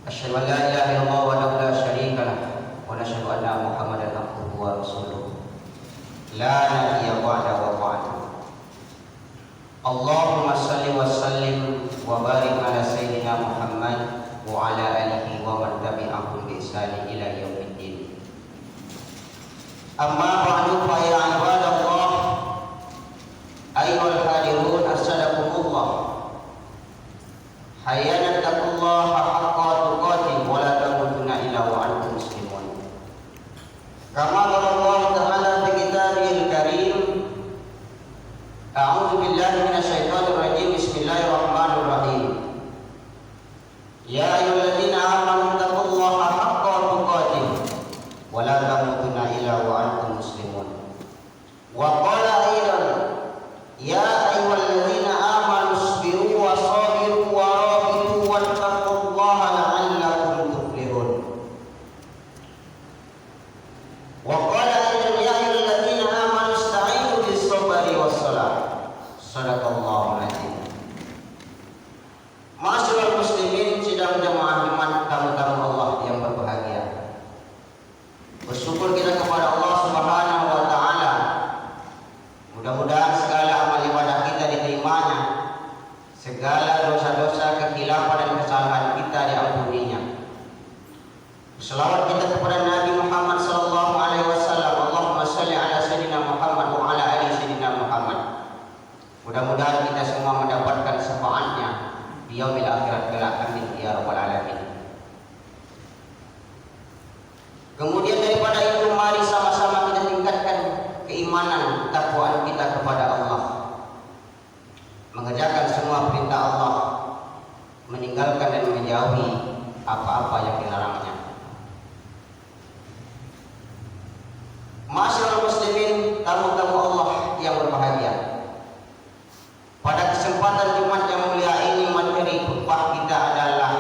أشهد أن لا إله إلا الله وحده لا شريك له ونشهد أن محمدا عبده ورسوله لا نبي بعده وبعده. اللهم صل وسلم وبارك على سيدنا محمد وعلى آله ومن تبعهم بإحسان إلى يوم الدين. أما بعد فيا عباد الله أيها الحاضرون أسعدكم الله. حيانا اتقوا الله حق تقاته ولا تموتن إلا وأنتم مسلمون. كما قال الله تعالى في كتابه الكريم: أعوذ بالله من الشيطان الرجيم. بسم الله الرحمن الرحيم. يا أيها الذين آمنوا اتقوا الله حق تقاته ولا تموتن إلا وأنتم مسلمون. وقال أيضا: يا أيها الذين آمنوا اصبروا وصابروا ورابطوا واتقوا الله لعلكم تفلحون. وقال أيضا: يا أيها الذين آمنوا استعينوا بالصبر والصلاة. صدق الله العظيم. Ma'asyiral muslimin, sidang jemaah iman, tamu-tamu Allah yang berbahagia. Bersyukur kita kepada Allah Subhanahu wa taala. Mudah-mudahan segala amal ibadah kita diterimanya, segala dosa-dosa, kekhilafan dan kesalahan kita diampuninya. Selawat kita kepada Nabi Muhammad sallallahu alaihi wasallam. Allahumma shalli ala sayyidina Muhammad wa ala ali sayyidina Muhammad. Mudah-mudahan kita semua mendapatkan syafaatnya di yaumil akhirat kelak. Amin ya rabbal alamin. Kemudian daripada itu, mari sama-sama kita tingkatkan keimanan, ketakwaan kita kepada Allah, mengerjakan semua perintah Allah, meninggalkan dan menjauhi apa-apa yang dilarangnya. Ma'asyiral muslimin, tamu-tamu Allah yang berbahagia, pada kesempatan Jumat yang mulia ini materi khutbah kita adalah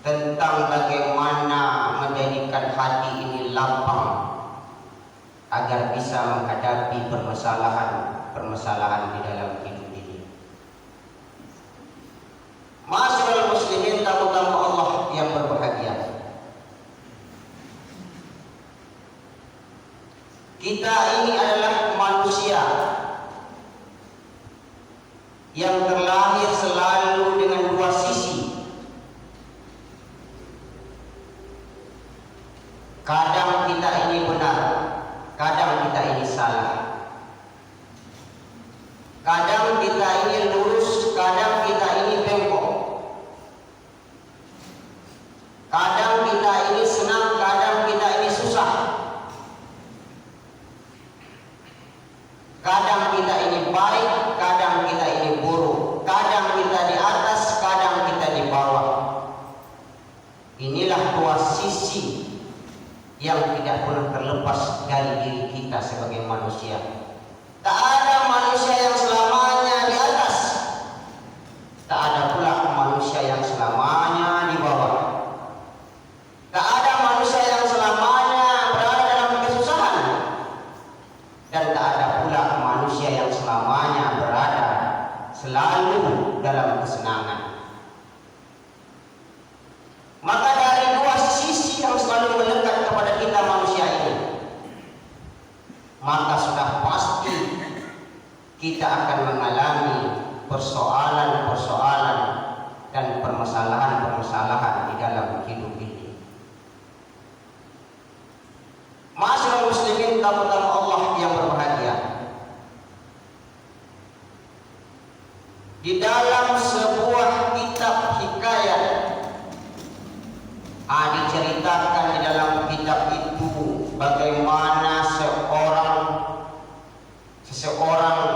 tentang bagaimana menjadikan hati ini lapang agar bisa menghadapi permasalahan di dalam hidup ini. Ma'asyiral muslimin, tamu-tamu Allah yang berbahagia, kita ini adalah manusia yang terlahir selalu dengan dua sisi. Kadang kita ini benar, kadang kita ini salah. Kadang kita ini lurus, kadang kita ini bengkok. Kadang kita ini senang, kadang kita ini susah. Kadang kita ini baik, kadang kita ini buruk. Kadang kita di atas, kadang kita di bawah. Inilah dua sisi yang tidak pernah terlepas dari diri kita sebagai manusia. Tak ada manusia yang selamanya di atas, tak ada pula manusia yang selamanya di bawah. Tak ada manusia yang selamanya berada dalam kesusahan, dan tak ada pula manusia yang selamanya berada selalu dalam kesenangan. Maka dari dua sisi yang selalu melekat kepada kita manusia ini, maka sudah pasti kita akan mengalami persoalan-persoalan dan permasalahan-permasalahan di dalam hidup ini. Ma'asyiral muslimin, tamu-tamu Allah yang berbahagia, di dalam sebuah kitab hikayat diceritakan di dalam kitab itu bagaimana seseorang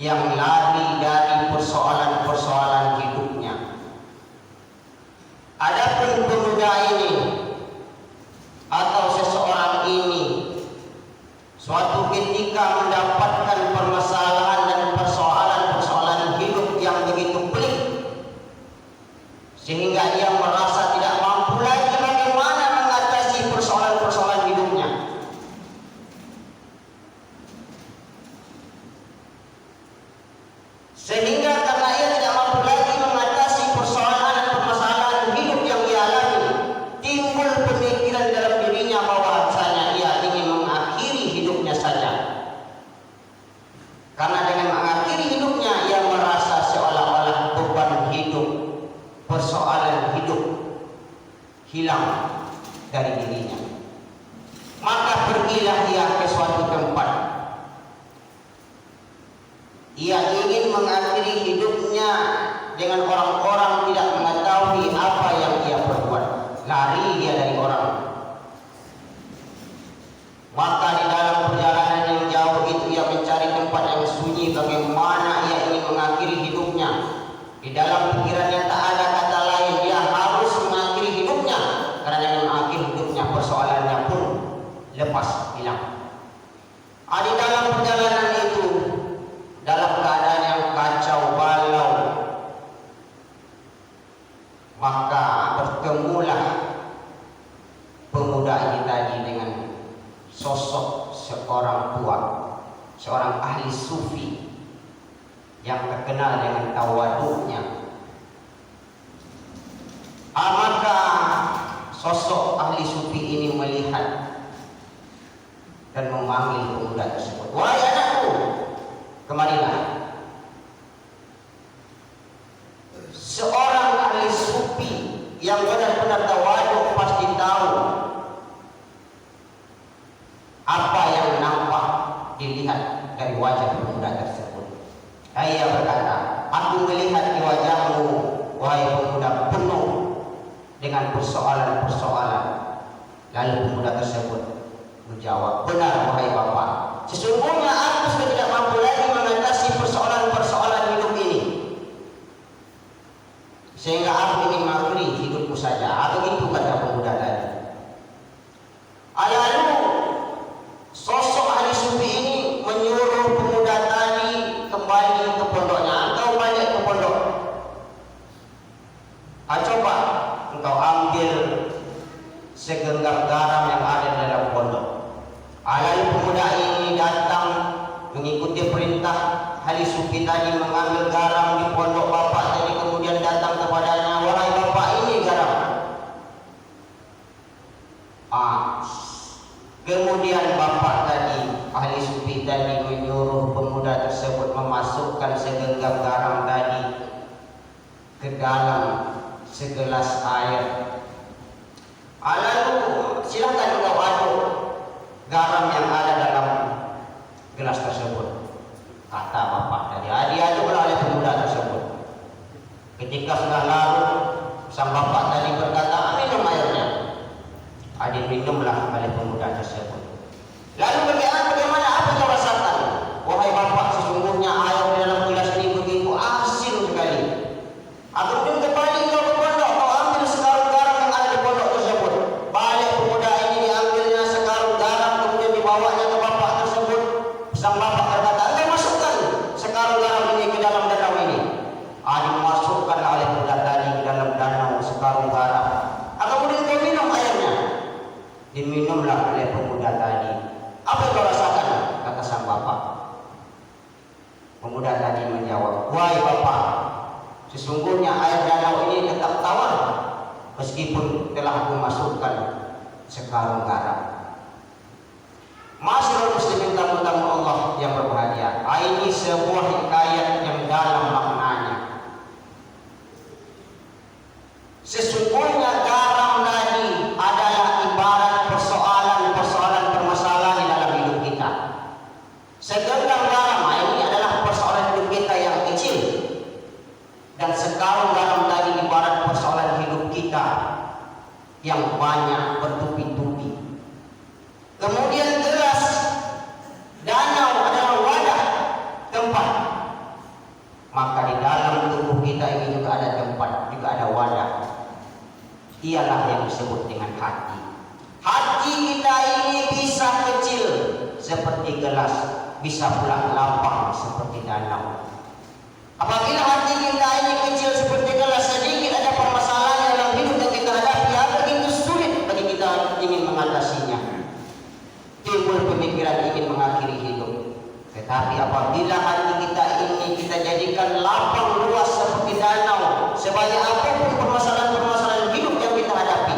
yang lari dari persoalan-persoalan hidupnya. Adapun pemuda ini atau seseorang ini suatu ketika mendapatkan permasalahan dan persoalan-persoalan hidup yang begitu pelik, sehingga ia merasa tidak mampu lagi bagaimana mengatasi persoalan-persoalan hidupnya. Sehingga karena ia tidak mampu lagi mengatasi persoalan dan permasalahan hilang dari dirinya. Maka pergilah ia ke suatu tempat. Ia ingin mengakhiri hidupnya dengan orang-orang tidak mengetahui apa yang ia perbuat. Lari dia dari orang. Maka di dalam perjalanan yang jauh itu ia mencari tempat yang sunyi bagaimana ia ingin mengakhiri hidupnya. Di dalam pikirannya tak ada kata lain, dia harus mengakhiri hidupnya. Karena dengan mengakhiri hidupnya persoalannya pun lepas hilang. Di dalam perjalanan itu, dalam keadaan yang kacau balau, maka bertemulah pemuda ini tadi dengan sosok seorang tua, seorang ahli sufi yang terkenal dengan tawaduknya. Maka sosok ahli sufi ini melihat dan memanggil pemuda tersebut. Wahai anakku, kemarilah. Seorang ahli sufi yang benar-benar tawaduk pasti tahu apa yang nampak dilihat dari wajah pemuda tersebut. Ia berkata, aku melihat di wajahmu, wahai pemuda, penuh dengan persoalan-persoalan. Lalu pemuda tersebut menjawab, benar wahai bapak, sesungguhnya aku sudah tidak mampu lagi mengatasi persoalan-persoalan hidup ini, sehingga aku ingin mengakhiri hidupku saja. Begitu kata pemuda tadi. Lalu sosok ahli sufi ini menyuruh pemuda tadi kembali ke pondoknya. Engkau balik ke pondok. Coba engkau ambil segenggam garam yang ada di dalam pondok. Lalu pemuda ini datang mengikuti perintah ahli sufi tadi, mengambil garam di pondok bapak tadi, kemudian datang kepadanya, wahai bapak, ini garam. Kemudian bapak tadi, ahli sufi tadi, menyuruh pemuda tersebut memasukkan segenggam garam tadi ke dalam segelas air. Lalu silakan engkau aduk garam yang ada dalam gelas tersebut, kata bapak tadi. Diaduklah oleh pemuda tersebut. Ketika sudah larut, sang bapak tadi berkata, minum airnya. Diminumlah oleh pemuda tersebut. Lalu bagaimana apa kau rasakan? Wahai bapak, sesungguhnya air di dalam gelas ini begitu asin sekali. Kemudian kembali kau ke pondok, kau ambil sekarung garam yang ada di pondok tersebut. Balik pemuda ini, diambilnya sekarung garam, kemudian dibawanya ke bapak tersebut. Sang bapak berkata, engkau masukkan sekarung garam ini ke dalam danau ini. Dimasukkan oleh pemuda tadi ke dalam danau sekarung garam. Kemudian kau minum airnya. Diminumlah oleh pemuda tadi. Apa yang kau rasakan? Kata sang bapak. Pemuda tadi menjawab, wahai bapak, sesungguhnya air danau ini tetap tawar meskipun telah aku masukkan sekarung garam. Masyaallah muslimin, tamu-tamu Allah yang berbahagia, ini sebuah hikayat yang dalam maknanya. Sesungguhnya garam tadi adalah ibarat persoalan-persoalan permasalahan di dalam hidup kita. Segenggam garam ini adalah persoalan hidup kita yang kecil, dan sekarung garam tadi ibarat persoalan hidup kita yang banyak bertubi-tubi. Kemudian gelas danau adalah wadah, tempat. Maka di dalam tubuh kita ini juga ada tempat, juga ada wadah. Ialah yang disebut dengan hati. Hati kita ini bisa kecil seperti gelas, bisa pula lapang seperti danau. Apabila hati kita ini kecil seperti gelas, sedikit ada permasalahan dalam hidup yang kita hadapi, begitu sulit bagi kita ingin mengatasinya. Timbul pemikiran ingin mengakhiri hidup. Tetapi apabila hati kita ini kita jadikan lapang luas seperti danau, sebanyak apapun permasalahan-permasalahan hidup yang kita hadapi,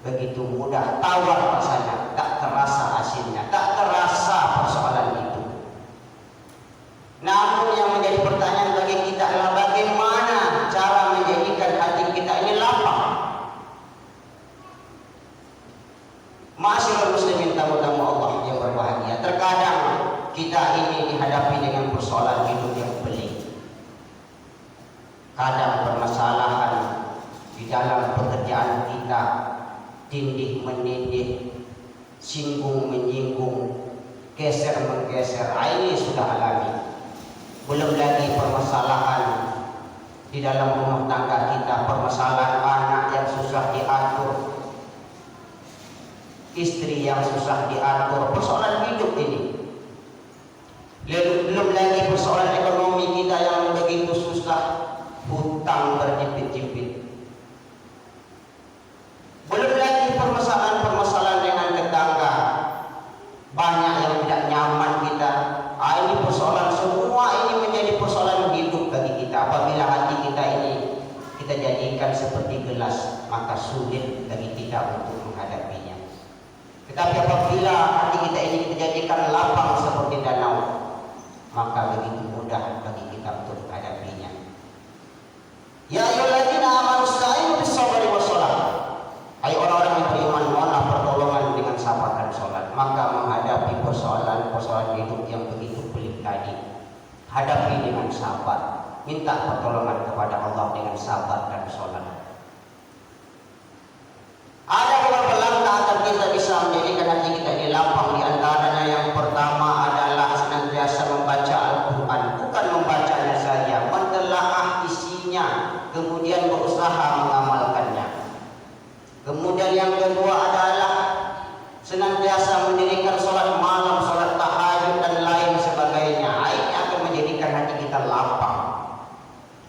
begitu mudah tawar rasanya, tak terasa asinnya, tak terasa persoalan itu. Namun yang menjadi pertanyaan bagi kita adalah bagaimana cara menjadikan hati kita ini lapang. tindih menindih, singgung menyinggung, geser menggeser, ini sudah alami. Belum lagi permasalahan di dalam rumah tangga kita, permasalahan anak yang susah diatur, istri yang susah diatur, persoalan hidup ini. Belum lagi persoalan ekonomi kita yang begitu susah, hutang berjepit-jepit. Belum lagi permasalahan-permasalahan dengan tetangga, banyak yang tidak nyaman kita. Ini persoalan, semua ini menjadi persoalan hidup bagi kita. Apabila hati kita ini kita jadikan seperti gelas, maka sulit bagi kita untuk menghadapinya. Tetapi apabila hati kita ini kita jadikan lapang seperti danau, maka begitu mudah bagi kita untuk menghadapinya. Ya ayyuhalladzina amanu ista'inu bis-sabri was-shalah. Hai orang-orang yang beriman, mohonlah pertolongan dengan sabar dan sholat. Maka menghadapi persoalan-persoalan hidup yang begitu pelik tadi, hadapi dengan sabar. Minta pertolongan kepada Allah dengan sabar dan sholat. Ada beberapa langkah agar kita bisa menjadikan hati kita ini lapang. Di antaranya yang pertama adalah senantiasa membaca Al-Quran. Bukan membacanya saja, mentelaah isinya, kemudian berusaha mengamalkannya. Kemudian yang kedua adalah senantiasa mendirikan sholat malam, sholat tahajud dan lain sebagainya. Ini akan menjadikan hati kita lapang.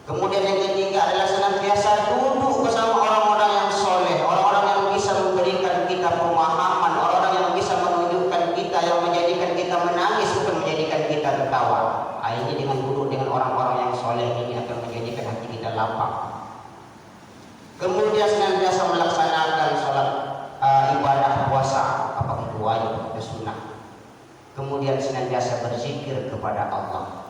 Kemudian yang ketiga adalah senantiasa duduk bersama orang-orang yang soleh, orang-orang yang bisa memberikan kita pemahaman, orang-orang yang bisa menunjukkan kita, yang menjadikan kita menangis, bukan menjadikan kita tertawa. Ini dengan duduk dengan orang-orang yang soleh ini akan menjadikan hati kita lapang. Kemudian senantiasa melaksanakan sholat ibadah puasa, apakah itu wajib atau sunnah. Kemudian senantiasa berzikir kepada Allah.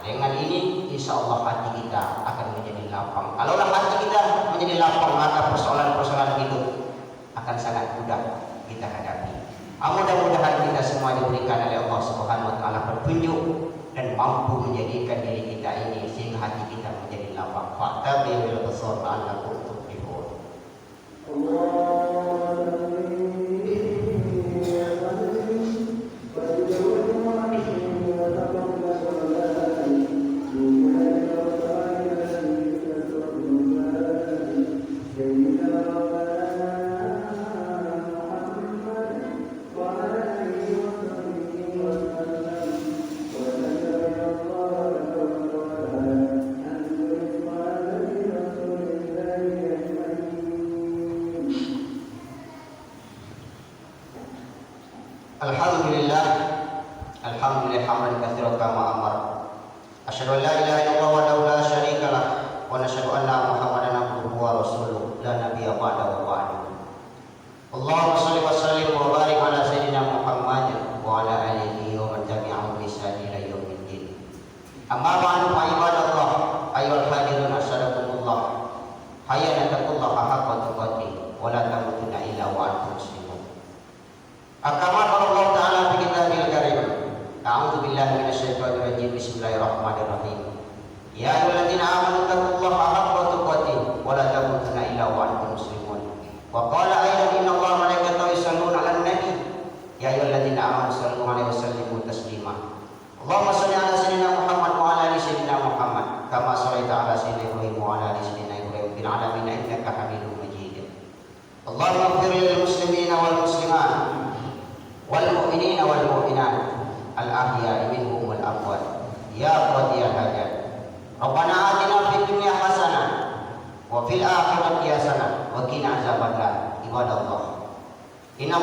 Dengan ini insya Allah hati kita akan menjadi lapang. Kalaulah hati kita menjadi lapang, maka persoalan-persoalan hidup akan sangat mudah kita hadapi. Mudah-mudahan kita semua diberikan oleh Allah Subhanahu wa taala petunjuk dan mampu menjadikan diri kita ini sehingga hati kita menjadi lapang. Fa'tabi'il basar la'allakum tuflihun. Alhamdulillah hamdan katsiran kama amar. Asyhadu an la ilaha illallah wahdahu la syarika lah wa nasyhadu anna Muhammadan abduhu wa rasuluh la nabiyya ba'dahu wa ba'du. Allahumma shalli wa sallim wa barik ala sayyidina Muhammad wa ala alihi wa man tabi'ahum bi ihsan ila yaumiddin. Amma ba'du fa ibadallah ayyuhal hadirun asyhadakumullah hayya taqullaha haqqa tuqatih wa la tamutunna illa wa antum muslimun. Akama Allah Ta'ala fi kitabil karim. A'udzu billahi minasyaitonir rajim. Bismillahirrahmanirrahim. Ya ayyuhalladzina amanu taqullaha haqqa tuqatih wa la tamutunna illa wa antum muslimun. Wa qala aidan innallaha wa malaikatahu yusholluna 'alan nabi. Ya ayyuhalladzina amanu shallu 'alaihi wa sallimu taslima. Allahumma shalli ala sayyidina Muhammad wa ala ali sayyidina Muhammad kama shallaita ala sayyidina Ibrahim wa ala ali sayyidina Ibrahim fil 'alamin innaka Hamidum Majid. Allahumma ighfir lil muslimina wal muslimat wal mu'minina wal mu'minat al-ahya'i minhum wal amwat ya qadiyal hajat. Rabbana atina fid dunya hasanah wa fil akhirati hasanah wa qina azabannar. Ibadallah, inna